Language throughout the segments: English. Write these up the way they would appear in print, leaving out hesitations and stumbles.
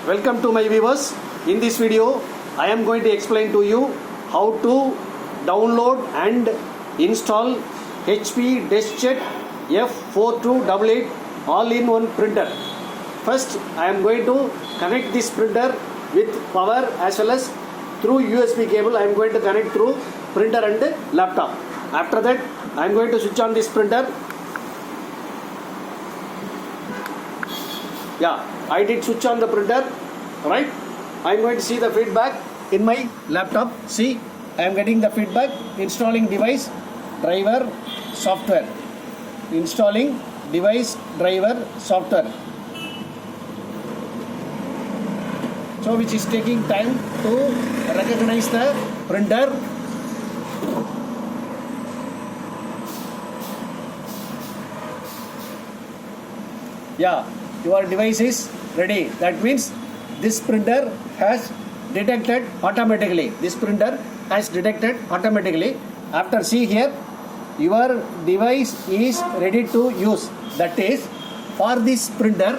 Welcome to my viewers. In this video, I am going to explain to you how to download and install HP Deskjet F4288 all-in-one printer. First, I am going to connect this printer with power as well as through USB cable. I am going to connect through printer and laptop. After that, I am going to switch on this printer. Yeah, I did switch on the printer, right? I am going to see the feedback in my laptop. See, I am getting the feedback. Installing device, driver, software. Installing device, driver, software. So which is taking time to recognize the printer. Yeah, your device is ready. That means this printer has detected automatically. This printer has detected automatically. After see here, your device is ready to use. That is, for this printer,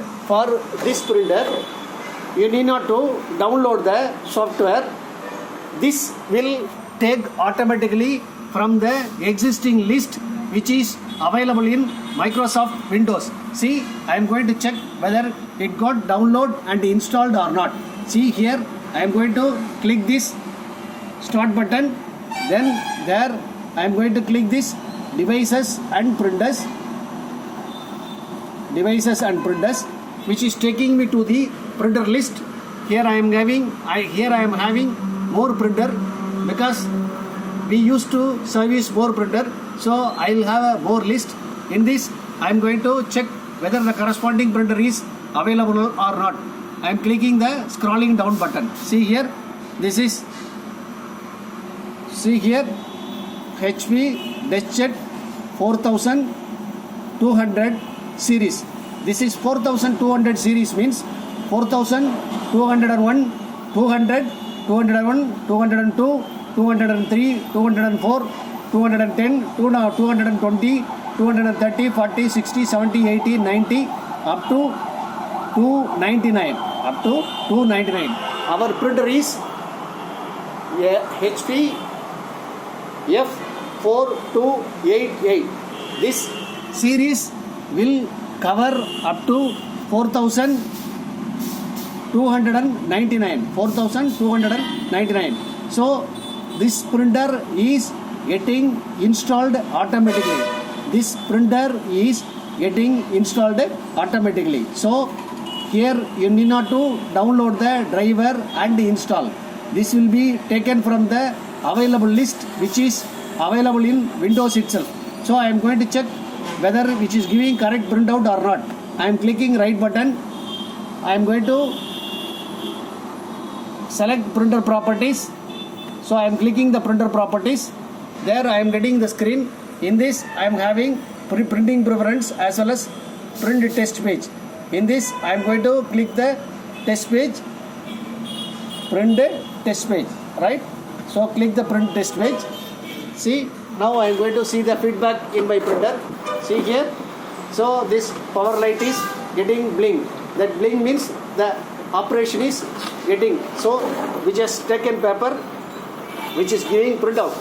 you need not to download the software. This will take automatically from the existing list which is available in Microsoft Windows. See, I am going to check whether it got downloaded and installed or not. See here, I am going to click this start button. Then there I am going to click this devices and printers, which is taking me to the printer list. Here I am having more printer because we used to service more printer. So I will have a more list. In this, I am going to check whether the corresponding printer is available or not. I am clicking the scrolling down button. See here, HP Deskjet 4200 series. This is 4200 series means 4201, 200, 201, 202, 203, 204, 210, 220, 230, 40, 60, 70, 80, 90, up to 299. Our printer is HP F4288. This series will cover up to 4299. So this printer is getting installed automatically. So here you need not to download the driver and install. This will be taken from the available list which is available in Windows itself. So I am going to check whether which is giving correct printout or not. I am clicking right button. I am going to select printer properties. So I am clicking the printer properties. There I am getting the screen. In this I am having printing preference as well as print test page. In this I am going to click the test page, print test page, right? So click the print test page. See, now I am going to see the feedback in my printer. See here. So this power light is getting blink. That blink means the operation is getting. So we just taken paper which is giving printout.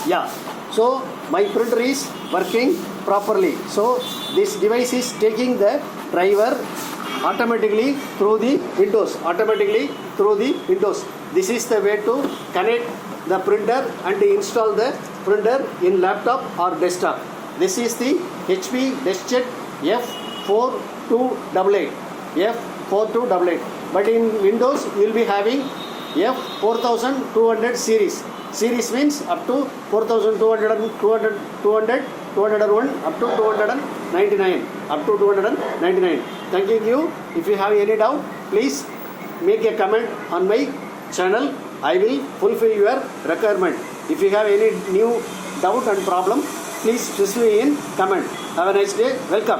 Yeah. So my printer is working properly. So this device is taking the driver automatically through the Windows. This is the way to connect the printer and install the printer in laptop or desktop. This is the HP Deskjet F4288. But in Windows you will be having F4200 series. Series means up to 4200, 200, 201 up to 299. Thank you. If you have any doubt, please make a comment on my channel. I will fulfill your requirement. If you have any new doubt and problem, please specify in comment. Have a nice day. Welcome.